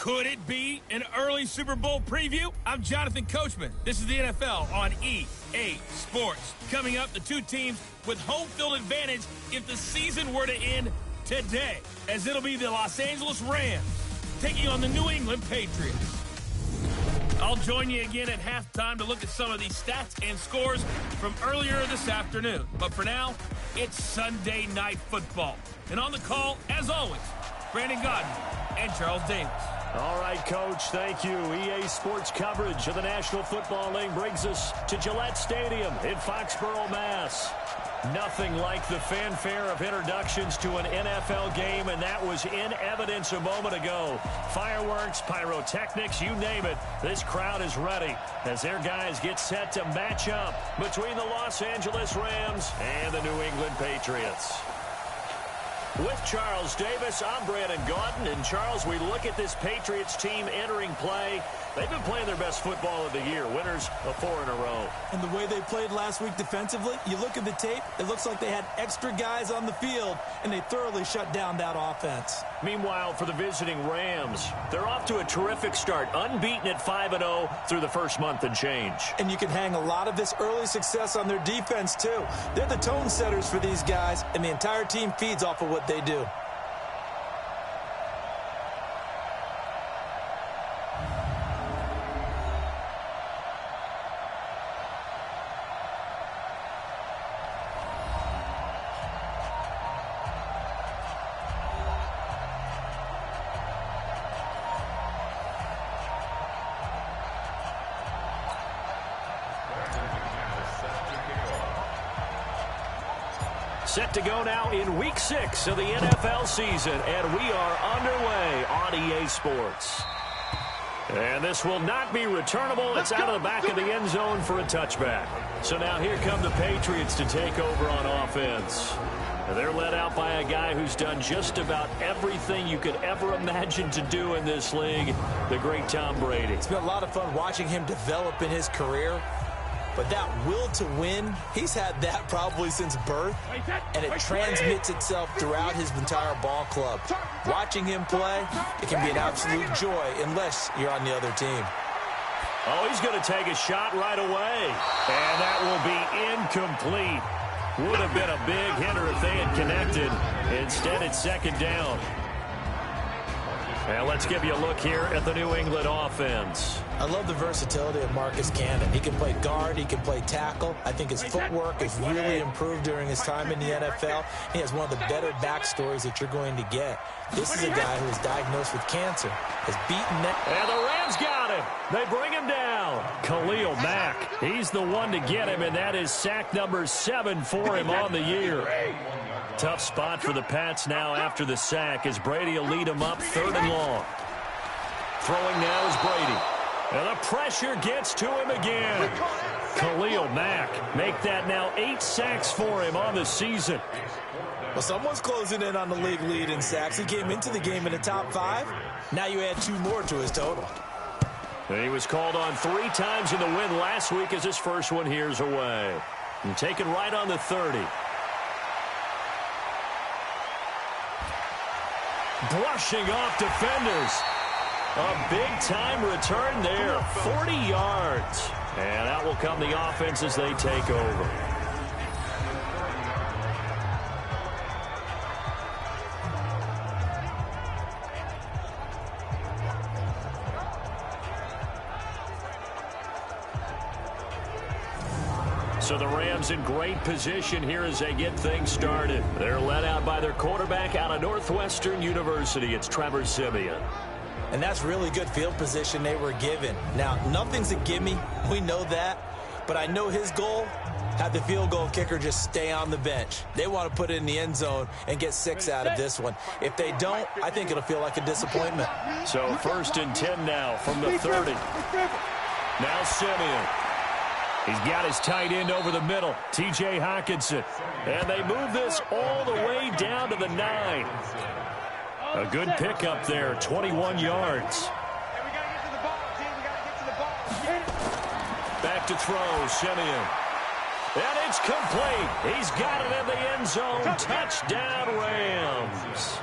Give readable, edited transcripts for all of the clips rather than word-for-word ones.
Could it be an early Super Bowl preview? I'm Jonathan Coachman. This is the NFL on EA Sports. Coming up, the two teams with home field advantage if the season were to end today, as it'll be the Los Angeles Rams taking on the New England Patriots. I'll join you again at halftime to look at some of these stats and scores from earlier this afternoon. But for now, it's Sunday Night Football. And on the call, as always, Brandon Gaudin and Charles Davis. All right, Coach, thank you. EA Sports coverage of the National Football League brings us to Gillette Stadium in Foxborough, Mass. Nothing like the fanfare of introductions to an NFL game, and that was in evidence a moment ago. Fireworks, pyrotechnics, you name it. This crowd is ready as their guys get set to match up between the Los Angeles Rams and the New England Patriots. With Charles Davis, I'm Brandon Gaudin. And, Charles, we look at this Patriots team entering play. They've been playing their best football of the year, winners of 4 in a row. And the way they played last week defensively, you look at the tape, it looks like they had extra guys on the field, and they thoroughly shut down that offense. Meanwhile, for the visiting Rams, they're off to a terrific start, unbeaten at 5-0 through the first month and change. And you can hang a lot of this early success on their defense, too. They're the tone setters for these guys, and the entire team feeds off of what they do. Set to go now in Week 6 of the NFL season, and we are underway on EA Sports. And this will not be returnable. It's out of the back of the end zone for a touchback. So now here come the Patriots to take over on offense. And they're led out by a guy who's done just about everything you could ever imagine to do in this league, the great Tom Brady. It's been a lot of fun watching him develop in his career. But that will to win, he's had that probably since birth, and it transmits itself throughout his entire ball club. Watching him play, it can be an absolute joy unless you're on the other team. Oh, he's going to take a shot right away, and that will be incomplete. Would have been a big hitter if they had connected. Instead, it's second down. And let's give you a look here at the New England offense. I love the versatility of Marcus Cannon. He can play guard. He can play tackle. I think his footwork has really improved during his time in the NFL. He has one of the better backstories that you're going to get. This is a guy who was diagnosed with cancer, has beaten that. And the Rams got him. They bring him down. Khalil Mack, he's the one to get him, and that is sack number 7 for him on the year. Tough spot for the Pats now after the sack as Brady will lead him up 3rd and long. Throwing now is Brady. And the pressure gets to him again. Khalil Mack make that now 8 sacks for him on the season. Well, someone's closing in on the league lead in sacks. He came into the game in the top 5. Now you add 2 more to his total. And he was called on 3 times in the win last week as his first one here's away. And taken right on the 30. Brushing off defenders. A big-time return there, 40 yards. And out will come the offense as they take over. So the Rams in great position here as they get things started. They're led out by their quarterback out of Northwestern University. It's Trevor Siemian. And that's really good field position they were given. Now, nothing's a gimme. We know that. But I know his goal, have the field goal kicker just stay on the bench. They want to put it in the end zone and get 6 out of this one. If they don't, I think it'll feel like a disappointment. So 1st and 10 now from the 30. Now Siemian. He's got his tight end over the middle, T.J. Hockenson. And they move this all the way down to the 9. A good pickup there, 21 yards. Back to throw, Siemian. And it's complete. He's got it in the end zone. Touchdown, Rams.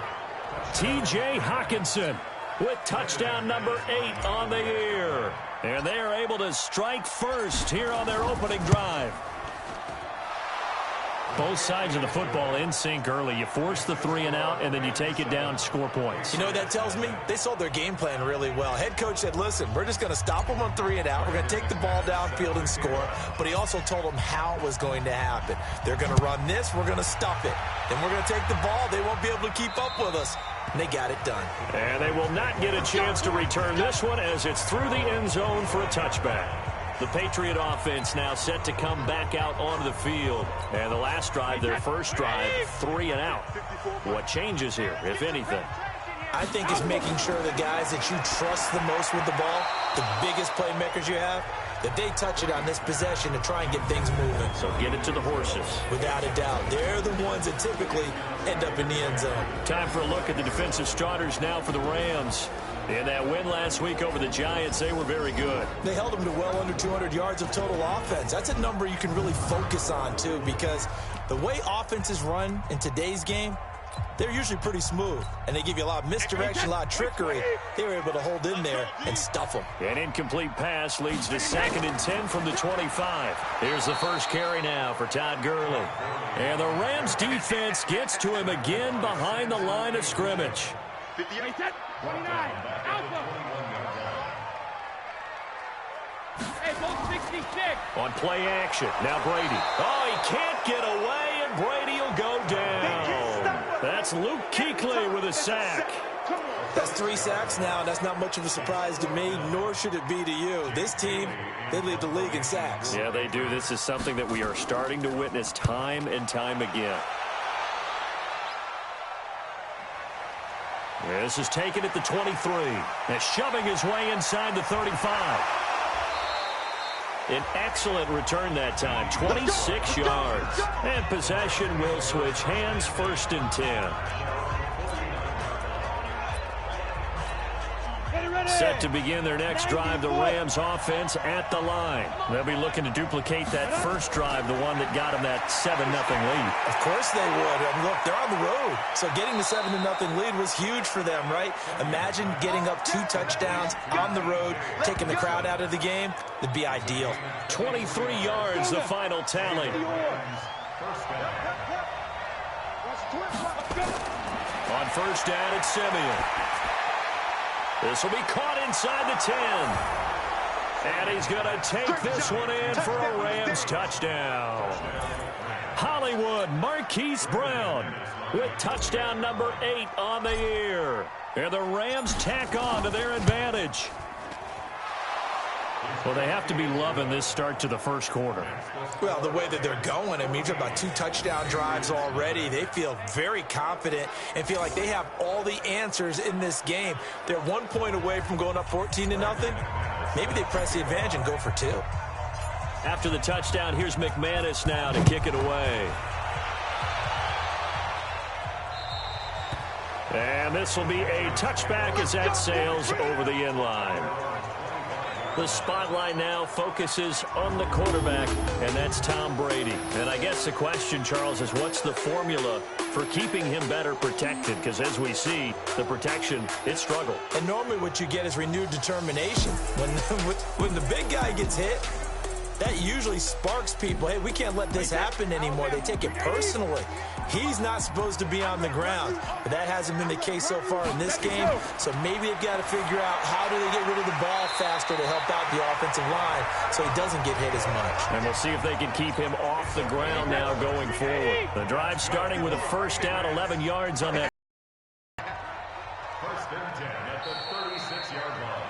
T.J. Hockenson with touchdown number 8 on the year. And they are able to strike first here on their opening drive. Both sides of the football in sync early. You force the 3 and out, and then you take it down, score points. You know what that tells me? They sold their game plan really well. Head coach said, listen, we're just going to stop them on 3 and out. We're going to take the ball downfield and score. But he also told them how it was going to happen. They're going to run this. We're going to stuff it. Then we're going to take the ball. They won't be able to keep up with us. And they got it done. And they will not get a chance to return this one as it's through the end zone for a touchback. The Patriot offense now set to come back out onto the field. And the last drive, their first drive, 3 and out. What changes here, if anything? I think it's making sure the guys that you trust the most with the ball, the biggest playmakers you have, that they touch it on this possession to try and get things moving. So get it to the horses. Without a doubt. They're the ones that typically end up in the end zone. Time for a look at the defensive starters now for the Rams. In that win last week over the Giants, they were very good. They held them to well under 200 yards of total offense. That's a number you can really focus on, too, because the way offenses run in today's game, they're usually pretty smooth, and they give you a lot of misdirection, a lot of trickery. They were able to hold in there and stuff them. An incomplete pass leads to 2nd and 10 from the 25. Here's the first carry now for Todd Gurley. And the Rams defense gets to him again behind the line of scrimmage. 58, 29, Alpha. Hey, ball 66. On play action, now Brady. Oh, he can't get away, and Brady will go down. That's Luke Kuechly with a sack. That's 3 sacks now. That's not much of a surprise to me, nor should it be to you. This team, they lead the league in sacks. Yeah, they do. This is something that we are starting to witness time and time again. This is taken at the 23. And shoving his way inside the 35. An excellent return that time, 26 yards. And possession will switch hands, 1st and 10. Set to begin their next drive, the Rams offense at the line. They'll be looking to duplicate that first drive, the one that got them that 7-0 lead. Of course they would. I mean, look, they're on the road. So getting the 7-0 lead was huge for them, right? Imagine getting up 2 touchdowns on the road, taking the crowd out of the game. It'd be ideal. 23 yards, the final tally. On first down, it's Simeon. This will be caught inside the 10. And he's going to take this one in for a Rams touchdown. Hollywood Marquise Brown with touchdown number 8 on the year. And the Rams tack on to their advantage. Well, they have to be loving this start to the first quarter. Well, the way that they're going, I mean, you're talking about 2 touchdown drives already. They feel very confident and feel like they have all the answers in this game. They're 1 point away from going up 14-0. Maybe they press the advantage and go for 2. After the touchdown, here's McManus now to kick it away. And this will be a touchback as that sails over the end line. The spotlight now focuses on the quarterback, and that's Tom Brady. And I guess the question, Charles, is what's the formula for keeping him better protected? Because as we see, the protection, it struggled. And normally what you get is renewed determination. When the big guy gets hit, that usually sparks people. Hey, we can't let this happen anymore. They take it personally. He's not supposed to be on the ground, but that hasn't been the case so far in this game. So maybe they've got to figure out how do they get rid of the ball faster to help out the offensive line so he doesn't get hit as much. And we'll see if they can keep him off the ground now going forward. The drive starting with a first down, 11 yards on that. First and 10 at the 36-yard line.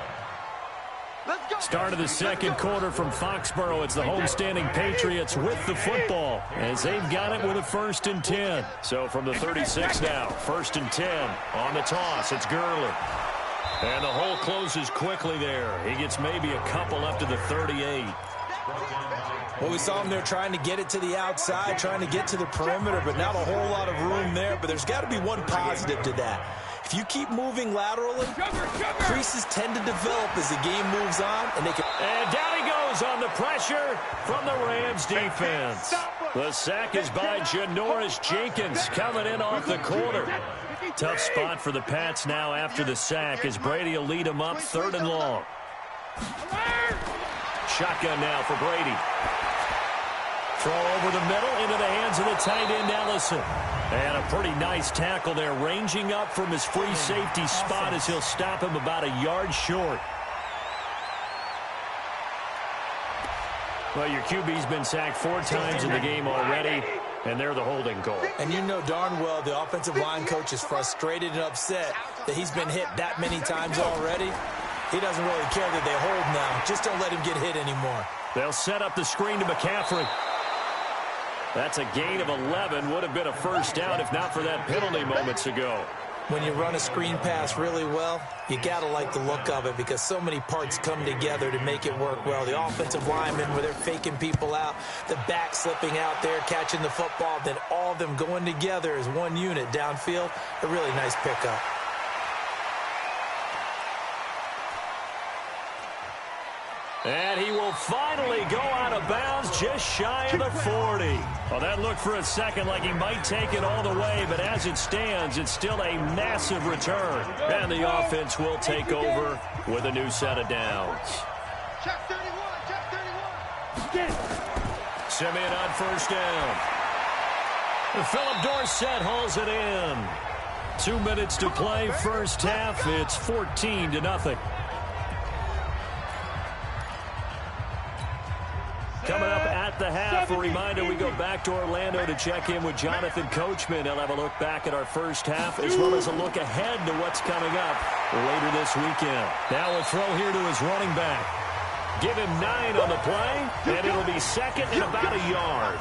Start of the second quarter from Foxborough. It's the homestanding Patriots with the football as they've got it with a 1st and 10. So from the 36 now, 1st and 10 on the toss. It's Gurley. And the hole closes quickly there. He gets maybe a couple up to the 38. Well, we saw him there trying to get it to the outside, trying to get to the perimeter, but not a whole lot of room there. But there's got to be one positive to that. If you keep moving laterally, creases tend to develop as the game moves on, and they can. And down he goes on the pressure from the Rams defense. The sack is by Janoris Jenkins coming in off the corner. Tough spot for the Pats now after the sack as Brady will lead them up 3rd and long. Shotgun now for Brady. Throw over the middle into the hands of the tight end, Ellison. And a pretty nice tackle there, ranging up from his free safety spot as he'll stop him about a yard short. Well, your QB's been sacked 4 times in the game already, and they're the holding call. And you know darn well the offensive line coach is frustrated and upset that he's been hit that many times already. He doesn't really care that they hold now. Just don't let him get hit anymore. They'll set up the screen to McCaffrey. That's a gain of 11. Would have been a first down if not for that penalty moments ago. When you run a screen pass really well, you got to like the look of it because so many parts come together to make it work well. The offensive linemen, where they're faking people out, the back slipping out there, catching the football, then all of them going together as one unit downfield. A really nice pickup. And he will finally go out of bounds just shy of the 40. Well, that looked for a second like he might take it all the way, but as it stands, it's still a massive return. And the offense will take over with a new set of downs. Check 31, check 31. Simeon on first down. Philip Dorsett hauls it in. 2 minutes to play, first half. It's 14-0. Coming up at the half, a reminder, we go back to Orlando to check in with Jonathan Coachman. He'll have a look back at our first half as well as a look ahead to what's coming up later this weekend. Now a throw here to his running back. Give him 9 on the play, and it'll be second and about a yard.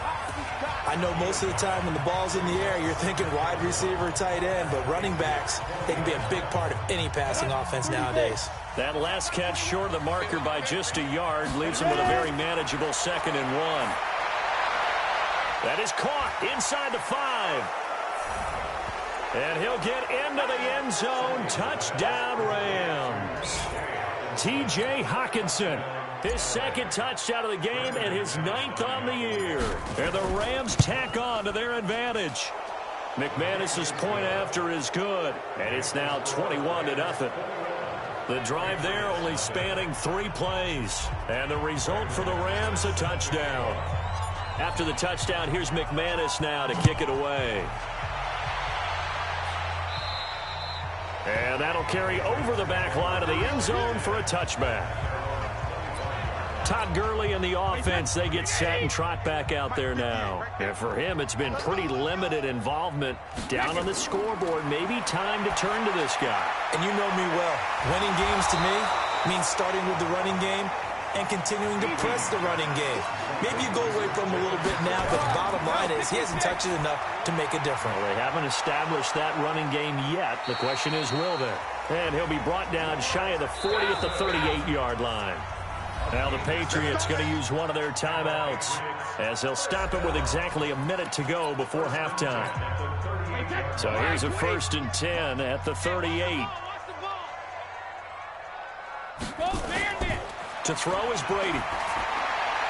I know most of the time when the ball's in the air, you're thinking wide receiver, tight end, but running backs, they can be a big part of any passing offense nowadays. That last catch short of the marker by just a yard leaves him with a very manageable 2nd and 1. That is caught inside the 5. And he'll get into the end zone. Touchdown, Rams. T.J. Hockenson. His 2nd touchdown of the game and his 9th on the year. And the Rams tack on to their advantage. McManus's point after is good. And it's now 21-0. The drive there only spanning 3 plays. And the result for the Rams, a touchdown. After the touchdown, here's McManus now to kick it away. And that'll carry over the back line of the end zone for a touchback. Todd Gurley and the offense, they get set and trot back out there now. And for him, it's been pretty limited involvement. Down on the scoreboard, maybe time to turn to this guy. And you know me well. Winning games to me means starting with the running game and continuing to press the running game. Maybe you go away from him a little bit now, but the bottom line is he hasn't touched it enough to make a difference. Well, they haven't established that running game yet. The question is, will they? And he'll be brought down shy of the 40 at the 38-yard line. Now the Patriots going to use one of their timeouts as they'll stop it with exactly a minute to go before halftime. So here's a 1st and 10 at the 38. To throw is Brady.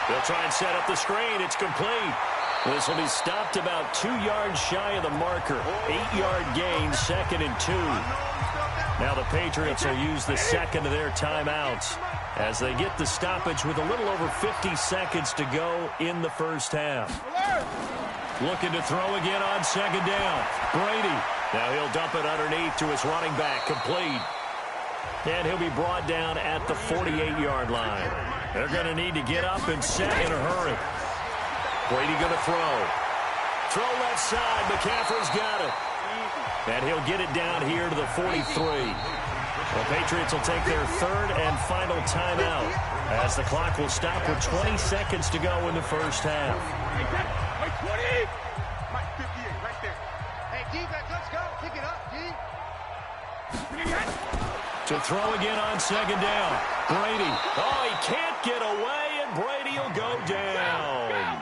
They'll try and set up the screen. It's complete. This will be stopped about 2 yards shy of the marker. 8-yard gain, 2nd and 2. Now the Patriots will use the 2nd of their timeouts as they get the stoppage with a little over 50 seconds to go in the first half. Looking to throw again on 2nd down. Brady. Now he'll dump it underneath to his running back. Complete. And he'll be brought down at the 48-yard line. They're going to need to get up and set in a hurry. Brady going to throw. Throw left side. McCaffrey's got it. And he'll get it down here to the 43. The Patriots will take their 3rd and final timeout as the clock will stop with 20 seconds to go in the first half. Wait, 20! Mike, 58, right there. Hey, defense, let's go. Pick it up, D. To throw again on 2nd down. Brady. Oh, he can't get away, and Brady will go down.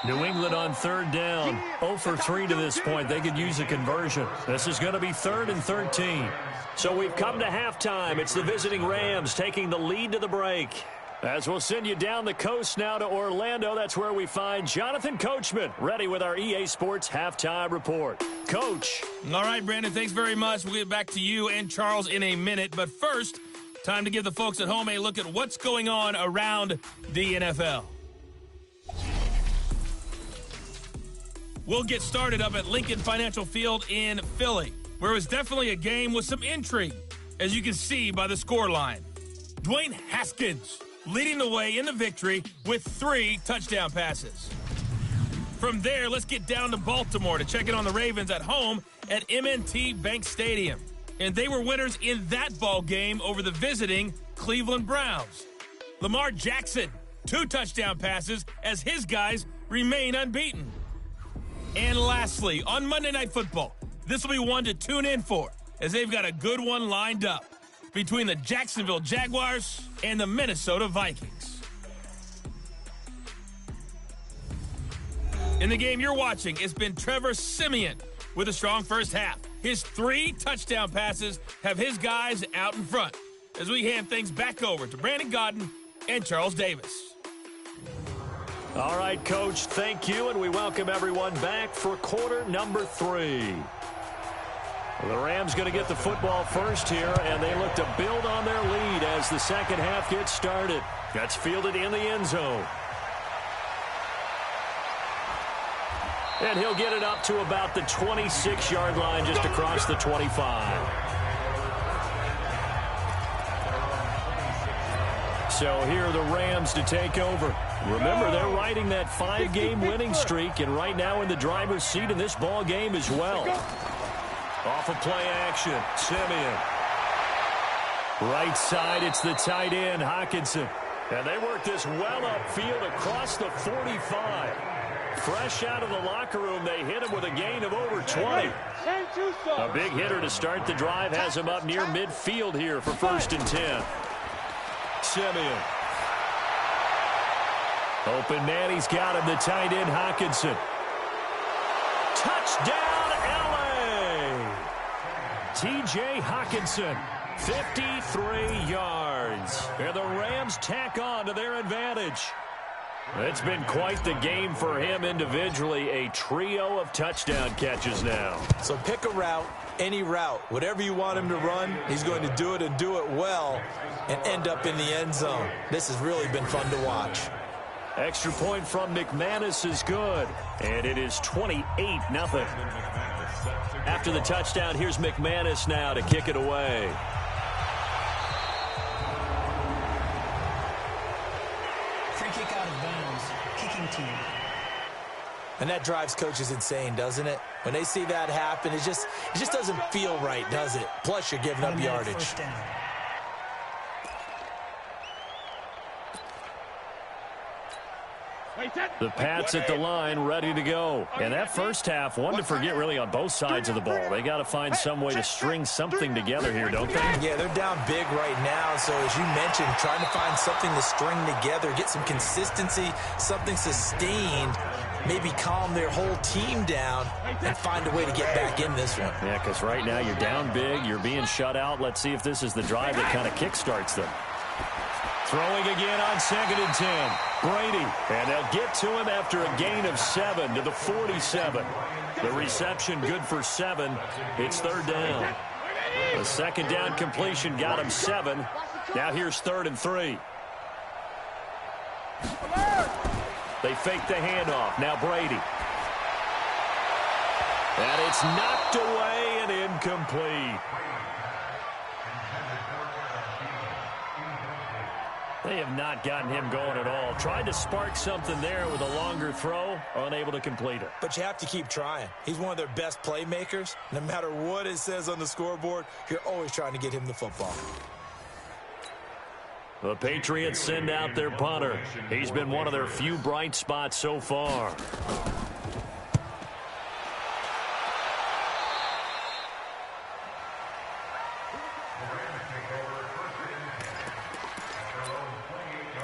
New England on 3rd down. 0 for 3 to this point. They could use a conversion. This is going to be 3rd and 13. So we've come to halftime. It's the visiting Rams taking the lead to the break. As we'll send you down the coast now to Orlando, that's where we find Jonathan Coachman, ready with our EA Sports Halftime Report. Coach. All right, Brandon, thanks very much. We'll get back to you and Charles in a minute. But first, time to give the folks at home a look at what's going on around the NFL. We'll get started up at Lincoln Financial Field in Philly, where it was definitely a game with some intrigue, as you can see by the scoreline. Dwayne Haskins leading the way in the victory with 3 touchdown passes. From there, let's get down to Baltimore to check in on the Ravens at home at M&T Bank Stadium. And they were winners in that ball game over the visiting Cleveland Browns. Lamar Jackson, 2 touchdown passes as his guys remain unbeaten. And lastly, on Monday Night Football, this will be one to tune in for, as they've got a good one lined up between the Jacksonville Jaguars and the Minnesota Vikings. In the game you're watching, it's been Trevor Siemian with a strong first half. His 3 touchdown passes have his guys out in front, as we hand things back over to Brandon Godden and Charles Davis. All right, Coach, thank you, and we welcome everyone back for quarter number 3. The Rams going to get the football first here, and they look to build on their lead as the second half gets started. That's fielded in the end zone. And he'll get it up to about the 26-yard line, just across the 25. So here are the Rams to take over. Remember, they're riding that 5-game winning streak, and right now in the driver's seat in this ball game as well. Off of play action, Siemian. Right side, it's the tight end, Hockenson. And they work this well upfield across the 45. Fresh out of the locker room, they hit him with a gain of over 20. A big hitter to start the drive has him up near midfield here for 1st and 10. Siemian. Open man, he's got him, the tight end, Hockenson. Touchdown, LA! T.J. Hockenson, 53 yards. And the Rams tack on to their advantage. It's been quite the game for him individually. A trio of touchdown catches now. So pick a route, any route. Whatever you want him to run, he's going to do it and do it well and end up in the end zone. This has really been fun to watch. Extra point from McManus is good. And it is 28-0. After the touchdown, here's McManus now to kick it away. Free kick out of bounds. Kicking team. And that drives coaches insane, doesn't it? When they see that happen, it just doesn't feel right, does it? Plus, you're giving up yardage. The Pats at the line, ready to go. And that first half, one to forget really on both sides of the ball. They got to find some way to string something together here, don't they? Yeah, they're down big right now. So as you mentioned, trying to find something to string together, get some consistency, something sustained, maybe calm their whole team down and find a way to get back in this one. Yeah, because right now you're down big, you're being shut out. Let's see if this is the drive that kind of kickstarts them. Throwing again on 2nd and 10. Brady, and they'll get to him after a gain of 7 to the 47. The reception good for 7. It's 3rd down. The 2nd down completion got him 7. Now here's 3rd and 3. They fake the handoff. Now Brady. And it's knocked away and incomplete. They have not gotten him going at all. Tried to spark something there with a longer throw, unable to complete it. But you have to keep trying. He's one of their best playmakers. No matter what it says on the scoreboard, you're always trying to get him the football. The Patriots send out their punter. He's been one of their few bright spots so far.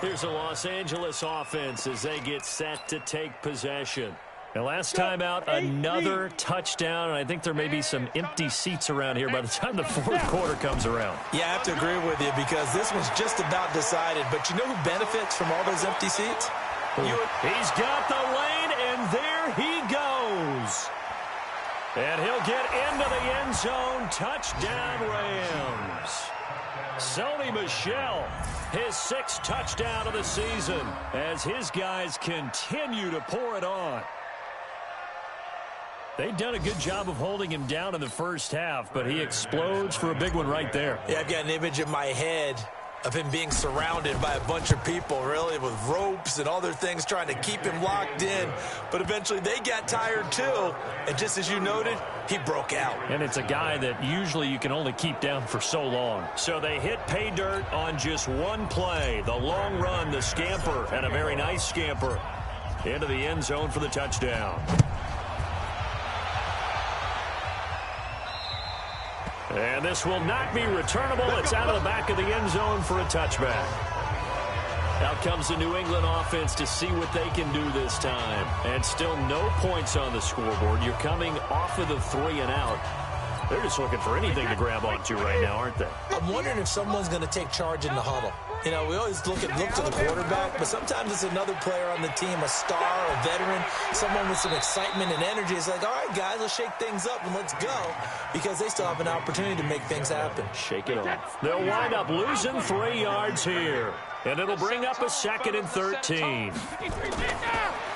Here's a Los Angeles offense as they get set to take possession. And last time out, another touchdown, and I think there may be some empty seats around here by the time the fourth quarter comes around. Yeah, I have to agree with you because this one's just about decided. But you know who benefits from all those empty seats? He's got the lane, and there he goes. And he'll get into the end zone. Touchdown, Rams. Sony Michel, his 6th touchdown of the season as his guys continue to pour it on. They've done a good job of holding him down in the first half, but he explodes for a big one right there. Yeah, I've got an image in my head of him being surrounded by a bunch of people, really, with ropes and other things trying to keep him locked in. But eventually they got tired too, and just as you noted, he broke out. And it's a guy that usually you can only keep down for so long. So they hit pay dirt on just one play. The long run, the scamper, and a very nice scamper into the end zone for the touchdown. And this will not be returnable. It's out of the back of the end zone for a touchback. Out comes the New England offense to see what they can do this time. And still no points on the scoreboard. You're coming off of the 3 and out. They're just looking for anything to grab onto right now, aren't they? I'm wondering if someone's going to take charge in the huddle. You know, we always look to the quarterback, but sometimes it's another player on the team, a star, a veteran, someone with some excitement and energy. It's like, all right, guys, let's shake things up and let's go, because they still have an opportunity to make things happen. Shake it off. They'll wind up losing 3 yards here, and it'll bring up a 2nd and 13.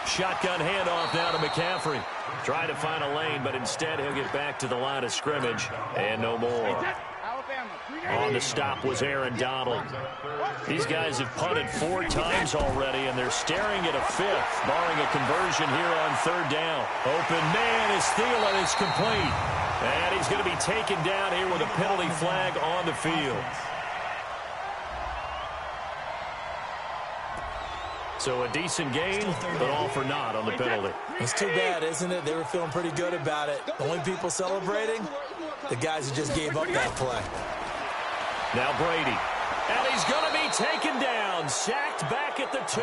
Shotgun handoff now to McCaffrey. Trying to find a lane, but instead he'll get back to the line of scrimmage, and no more. On the stop was Aaron Donald. These guys have punted 4 times already, and they're staring at a 5th, barring a conversion here on 3rd down. Open man is Thielen is complete. And he's going to be taken down here with a penalty flag on the field. So a decent game, but all for naught on the penalty. It's too bad, isn't it? They were feeling pretty good about it. The only people celebrating, the guys who just gave up that play. Now Brady. And he's going to be taken down. Sacked back at the 2.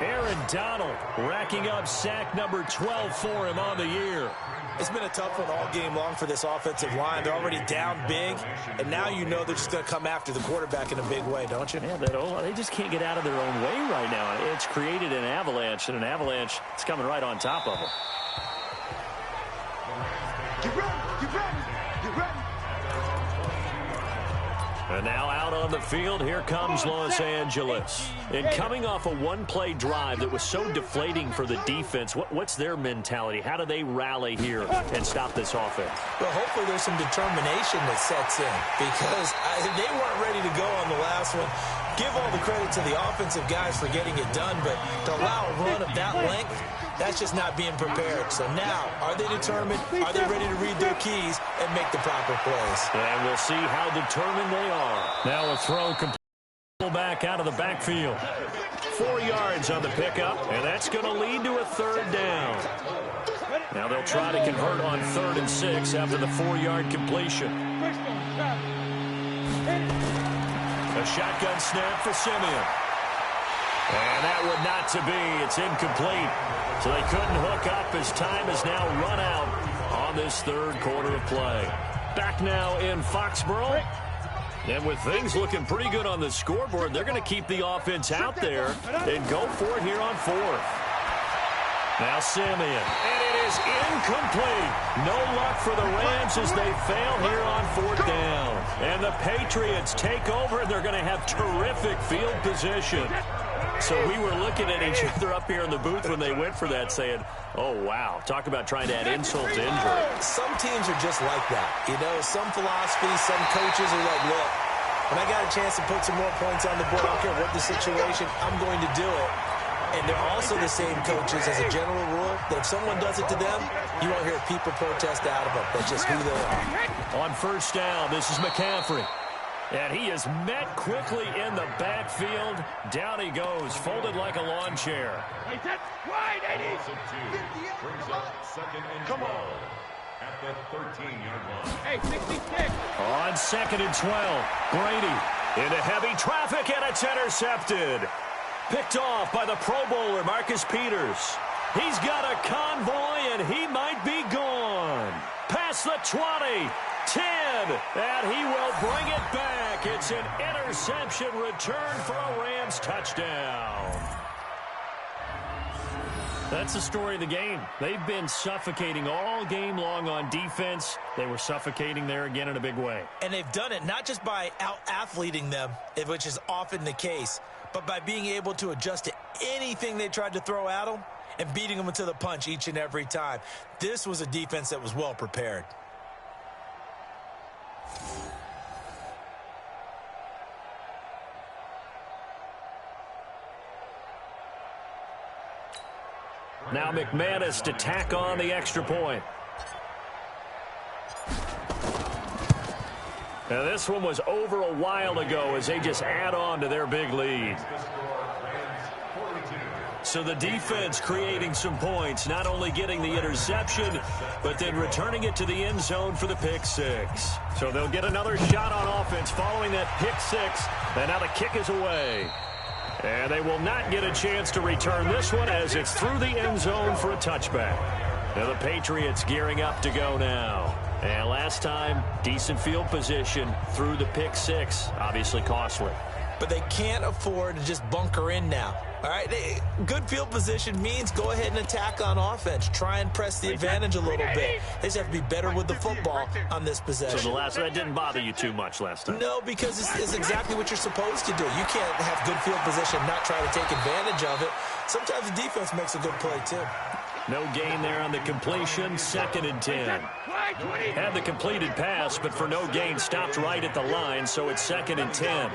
Aaron Donald racking up sack number 12 for him on the year. It's been a tough one all game long for this offensive line. They're already down big, and now you know they're just going to come after the quarterback in a big way, don't you? Yeah, they just can't get out of their own way right now. It's created an avalanche, and an avalanche is coming right on top of them. Get ready, get ready, get ready. And now out on the field, here comes Los Angeles. And coming off a one-play drive that was so deflating for the defense, what's their mentality? How do they rally here and stop this offense? Well, hopefully there's some determination that sets in, because they weren't ready to go on the last one. Give all the credit to the offensive guys for getting it done, but to allow a run of that length, that's just not being prepared. So now, are they determined? Are they ready to read their keys and make the proper plays? And we'll see how determined they are. Now a throw back out of the backfield. 4 yards on the pickup, and that's going to lead to a 3rd down. Now they'll try to convert on 3rd and 6 after the 4-yard completion. A shotgun snap for Simeon. And that would not to be. It's incomplete. So they couldn't hook up as time has now run out on this 3rd quarter of play. Back now in Foxborough. And with things looking pretty good on the scoreboard, they're going to keep the offense out there and go for it here on 4th. Now Simeon. And it is incomplete. No luck for the Rams as they fail here on 4th down. And the Patriots take over, and they're going to have terrific field position. So we were looking at each other up here in the booth when they went for that, saying, oh, wow, talk about trying to add insult to injury. Some teams are just like that. You know, some philosophies, some coaches are like, look, when I got a chance to put some more points on the board, I don't care what the situation, I'm going to do it. And they're also the same coaches as a general rule that if someone does it to them, you won't hear people protest out of them. That's just who they are. On 1st down, this is McCaffrey. And he is met quickly in the backfield. Down he goes, folded like a lawn chair. Come on. At the 13-yard line. Hey, 66. On 2nd and 12, Brady into heavy traffic, and it's intercepted. Picked off by the Pro Bowler, Marcus Peters. He's got a convoy, and he might be gone. Past the 20, 10, and he will bring it back. It's an interception return for a Rams touchdown. That's the story of the game. They've been suffocating all game long on defense. They were suffocating there again in a big way. And they've done it not just by out-athleting them, which is often the case, but by being able to adjust to anything they tried to throw at them and beating them to the punch each and every time. This was a defense that was well prepared. Now McManus to tack on the extra point. Now this one was over a while ago as they just add on to their big lead. So the defense creating some points, not only getting the interception, but then returning it to the end zone for the pick six. So they'll get another shot on offense following that pick six, and now the kick is away. And they will not get a chance to return this one as it's through the end zone for a touchback. Now the Patriots gearing up to go now. And last time, decent field position through the pick six. Obviously costly. But they can't afford to just bunker in now. All right, good field position means go ahead and attack on offense. Try and press the advantage a little bit. They just have to be better with the football on this possession. So that didn't bother you too much last time? No, because it's exactly what you're supposed to do. You can't have good field position and not try to take advantage of it. Sometimes the defense makes a good play, too. No gain there on the completion, 2nd and 10. Had the completed pass, but for no gain, stopped right at the line, so it's 2nd and 10.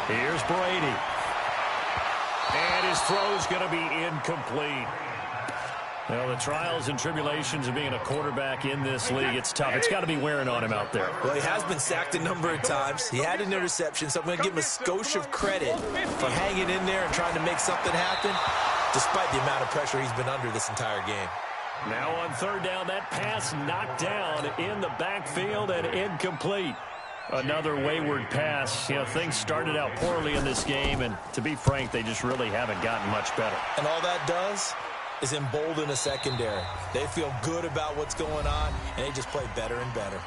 Here's Brady. And his throw's going to be incomplete. Well, the trials and tribulations of being a quarterback in this league, it's tough. It's got to be wearing on him out there. Well, he has been sacked a number of times. He had an interception, so I'm going to give him a skosh of credit for hanging in there and trying to make something happen, despite the amount of pressure he's been under this entire game. Now on 3rd down, that pass knocked down in the backfield and incomplete. Another wayward pass. You know, things started out poorly in this game, and to be frank, they just really haven't gotten much better. And all that does is embolden a secondary. They feel good about what's going on, and they just play better and better.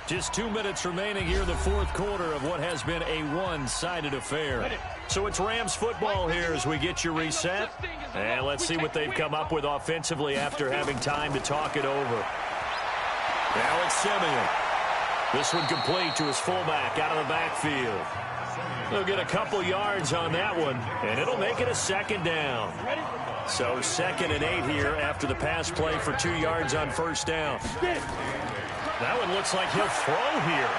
Just 2 minutes remaining here in the 4th quarter of what has been a one-sided affair. So it's Rams football here as we get you reset. And let's see what they've come up with offensively after having time to talk it over. Now it's Simeon. This one complete to his fullback out of the backfield. They'll get a couple yards on that one, and it'll make it a 2nd down. So 2nd and 8 here after the pass play for 2 yards on 1st down. That one looks like he'll throw here.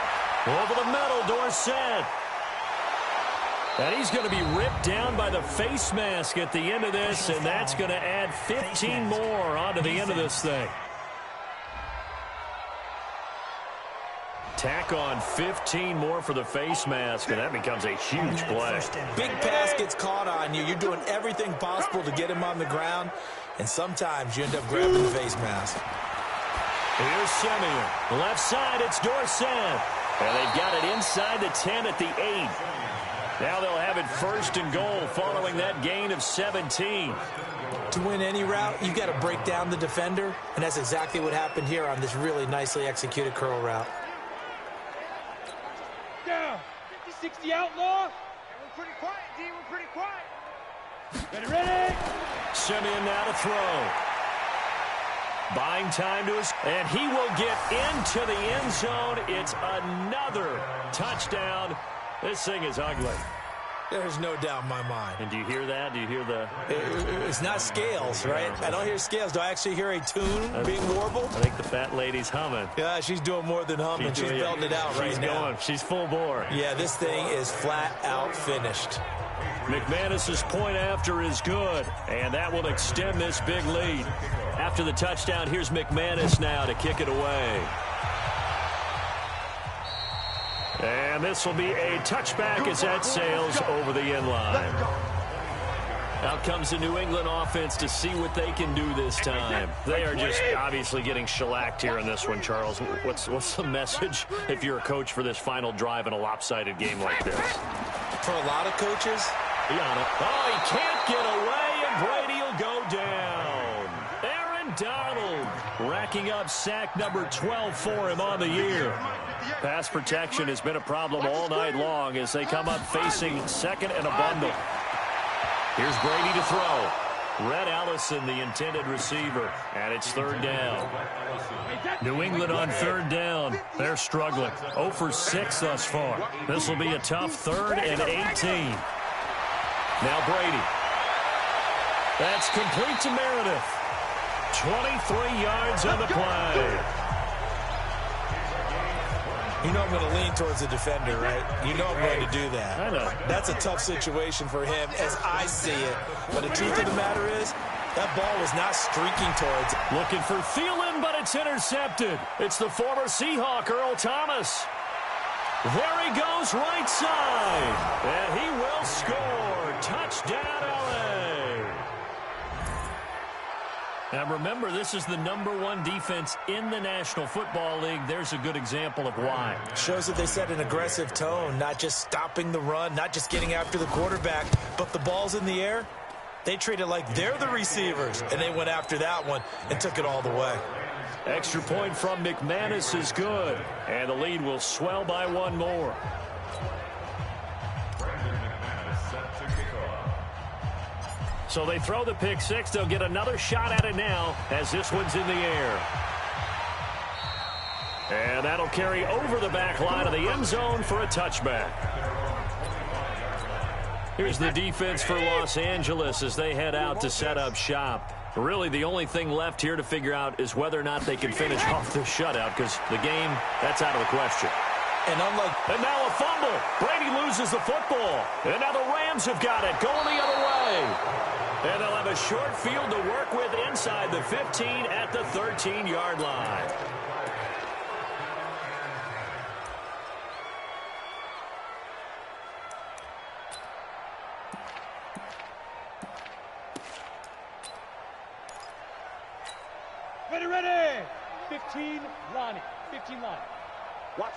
Over the middle, Dorsett. And he's going to be ripped down by the face mask at the end of this, and that's going to add 15 more onto the end of this thing. Tack on 15 more for the face mask, and that becomes a huge play. Big pass gets caught on you. You're doing everything possible to get him on the ground, and sometimes you end up grabbing the face mask. Here's Simeon. Left side, it's Dorsett. And they've got it inside the 10 at the 8. Now they'll have it 1st and goal following that gain of 17. To win any route, you've got to break down the defender, and that's exactly what happened here on this really nicely executed curl route. Down. 50-60 outlaw. We're pretty quiet, D. We're pretty quiet. Ready? Simeon now to throw. Buying time to his, and he will get into the end zone. It's another touchdown. This thing is ugly. There's no doubt in my mind. And do you hear that? Do you hear the... It's not scales, right? I don't hear scales. Do I actually hear a tune being warbled? I think the fat lady's humming. Yeah, she's doing more than humming. She's belting it out right now. Going. She's full bore. Yeah, this thing is flat out finished. McManus's point after is good, and that will extend this big lead. After the touchdown, here's McManus now to kick it away. And this will be a touchback as that sails over the end line. Out comes the New England offense to see what they can do this time. They are just obviously getting shellacked here in this one, Charles. What's the message if you're a coach for this final drive in a lopsided game like this? For a lot of coaches, be on it. Oh, he can't get away, and And Brady will go down. Aaron Donald racking up sack number 12 for him on the year. Pass protection has been a problem all night long as they come up facing second and a bundle. Here's Brady to throw. Red Allison, the intended receiver, and it's third down. New England on third down. They're struggling. 0 for 6 thus far. This will be a tough 3rd and 18. Now Brady. That's complete to Meredith. 23 yards on the play. You know I'm going to lean towards the defender, right? You know I'm going to do that. I know. That's a tough situation for him as I see it. But the truth of the matter is, that ball was not streaking towards it. Looking for Thielen, but it's intercepted. It's the former Seahawk, Earl Thomas. There he goes, right side. And he will score. Touchdown, LA. Now remember, this is the #1 defense in the National Football League. There's a good example of why. Shows that they set an aggressive tone, not just stopping the run, not just getting after the quarterback, but the ball's in the air. They treat it like they're the receivers, and they went after that one and took it all the way. Extra point from McManus is good, and the lead will swell by 1 more. So they throw the pick 6. They'll get another shot at it now as this one's in the air. And that'll carry over the back line of the end zone for a touchback. Here's the defense for Los Angeles as they head out to set up shop. Really, the only thing left here to figure out is whether or not they can finish off this shutout, because the game, that's out of the question. And now a fumble. Brady loses the football. And now the Rams have got it, going the other way. And they'll have a short field to work with inside the 15 at the 13-yard line. Ready. 15, Lonnie. 15, Lonnie. Watch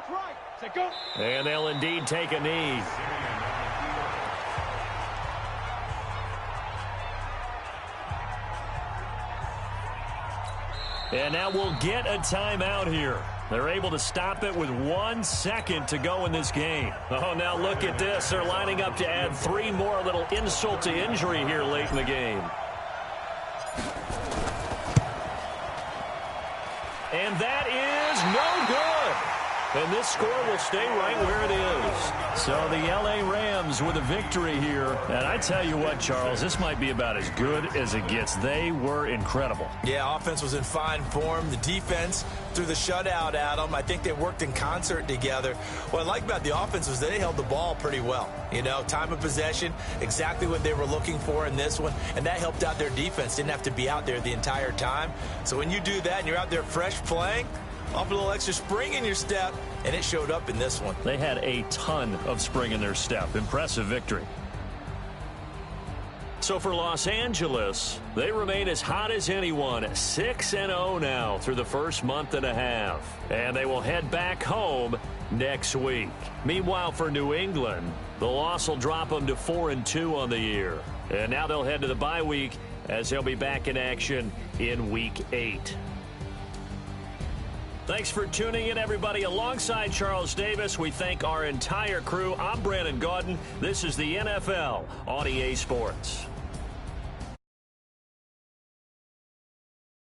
right. Set, go. And they'll indeed take a knee. And now we'll get a timeout here. They're able to stop it with 1 second to go in this game. Oh, now look at this. They're lining up to add 3 more, a little insult to injury here late in the game. And that is no good. And this score will stay right where it is. So the L.A. Rams with a victory here. And I tell you what, Charles, this might be about as good as it gets. They were incredible. Yeah, offense was in fine form. The defense through the shutout, Adam, I think they worked in concert together. What I like about the offense was they held the ball pretty well. You know, time of possession, exactly what they were looking for in this one. And that helped out their defense. Didn't have to be out there the entire time. So when you do that and you're out there fresh playing, off a little extra spring in your step, and it showed up in this one. They had a ton of spring in their step. Impressive victory. So for Los Angeles, they remain as hot as anyone, 6-0 now through the first month and a half. And they will head back home next week. Meanwhile, for New England, the loss will drop them to 4-2 on the year. And now they'll head to the bye week as they'll be back in action in Week 8. Thanks for tuning in, everybody. Alongside Charles Davis, we thank our entire crew. I'm Brandon Gaudin. This is the NFL on EA Sports.